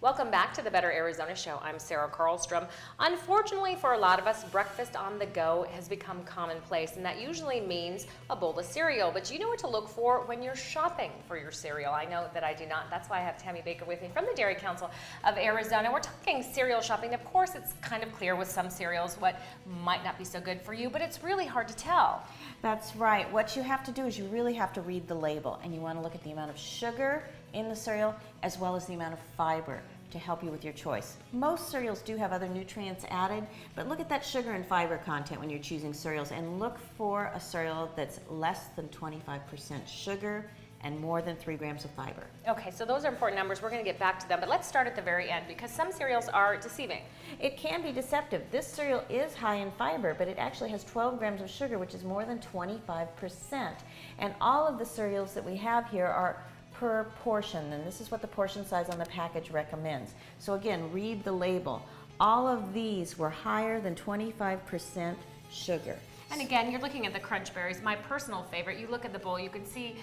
Welcome back to the Better Arizona Show. I'm Sarah Carlstrom. Unfortunately for a lot of us, breakfast on the go has become commonplace, and that usually means a bowl of cereal. But you know what to look for when you're shopping for your cereal. I know that I do not. That's why I have Tammy Baker with me from the Dairy Council of Arizona. We're talking cereal shopping. Of course, it's kind of clear with some cereals what might not be so good for you, but it's really hard to tell. That's right. What you have to do is you really have to read the label, and you want to look at the amount of sugar in the cereal as well as the amount of fiber to help you with your choice. Most cereals do have other nutrients added, but look at that sugar and fiber content when you're choosing cereals, and look for a cereal that's less than 25% sugar and more than 3 grams of fiber. Okay, so those are important numbers. We're going to get back to them, but let's start at the very end because some cereals are deceiving. It can be deceptive. This cereal is high in fiber, but it actually has 12 grams of sugar, which is more than 25%. And all of the cereals that we have here are per portion, and this is what the portion size on the package recommends. So again, read the label. All of these were higher than 25% sugar. And again, you're looking at the crunch berries, my personal favorite. You look at the bowl, you can see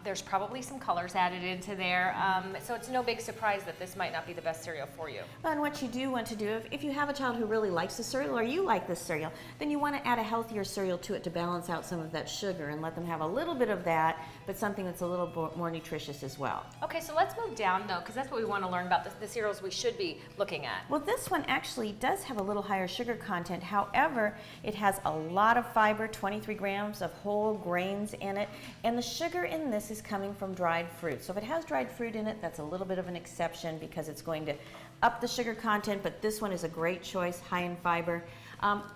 there's probably some colors added into there. So it's no big surprise that this might not be the best cereal for you. And what you do want to do, if you have a child who really likes the cereal, or you like this cereal, then you want to add a healthier cereal to it to balance out some of that sugar and let them have a little bit of that, but something that's a little more nutritious as well. Okay, so let's move down though, because that's what we want to learn about the cereals we should be looking at. Well, this one actually does have a little higher sugar content. However, it has a lot of fiber, 23 grams of whole grains in it, and the sugar in this is coming from dried fruit. So if it has dried fruit in it, that's a little bit of an exception because it's going to up the sugar content, but this one is a great choice, high in fiber.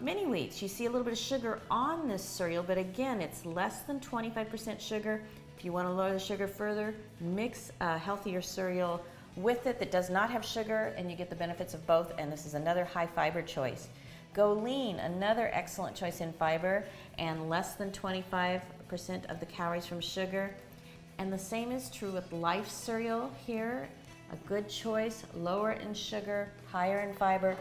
Mini wheats, you see a little bit of sugar on this cereal, but again, it's less than 25% sugar. If you want to lower the sugar further, mix a healthier cereal with it that does not have sugar, and you get the benefits of both, and this is another high fiber choice. Go Lean, another excellent choice in fiber, and less than 25% of the calories from sugar. And the same is true with Life cereal here, a good choice, lower in sugar, higher in fiber.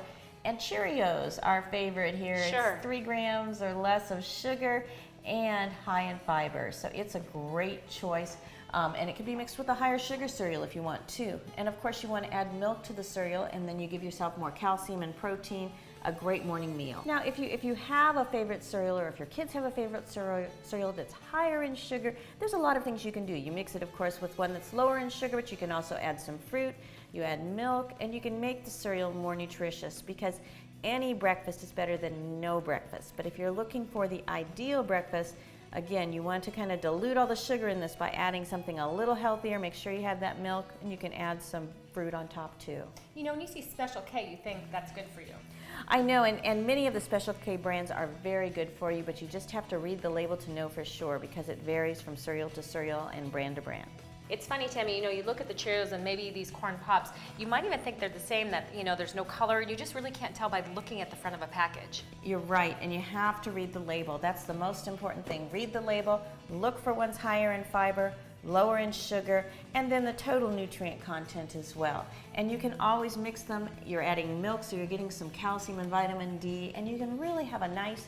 And Cheerios, our favorite here, Sure. It's 3 grams or less of sugar and high in fiber. So it's a great choice. And it can be mixed with a higher sugar cereal if you want to. And of course you want to add milk to the cereal, and then you give yourself more calcium and protein, a great morning meal. Now if you have a favorite cereal, or if your kids have a favorite cereal that's higher in sugar, there's a lot of things you can do. You mix it of course with one that's lower in sugar, but you can also add some fruit, you add milk, and you can make the cereal more nutritious, because any breakfast is better than no breakfast. But if you're looking for the ideal breakfast, again, you want to kind of dilute all the sugar in this by adding something a little healthier. Make sure you have that milk, and you can add some fruit on top too. You know, when you see Special K, you think that's good for you. I know, and many of the Special K brands are very good for you, but you just have to read the label to know for sure, because it varies from cereal to cereal and brand to brand. It's funny, Tammy, you know, you look at the Cheerios and maybe these corn pops, you might even think they're the same, that, you know, there's no color. You just really can't tell by looking at the front of a package. You're right, and you have to read the label. That's the most important thing. Read the label, look for ones higher in fiber, lower in sugar, and then the total nutrient content as well. And you can always mix them. You're adding milk, so you're getting some calcium and vitamin D, and you can really have a nice,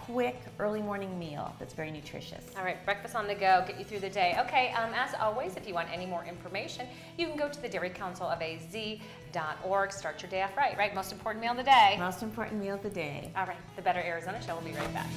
quick, early morning meal that's very nutritious. All right, breakfast on the go, get you through the day. Okay, as always, if you want any more information, you can go to the Dairy Council of AZ.org. Start your day off right? Most important meal of the day. Most important meal of the day. All right, the Better Arizona Show will be right back.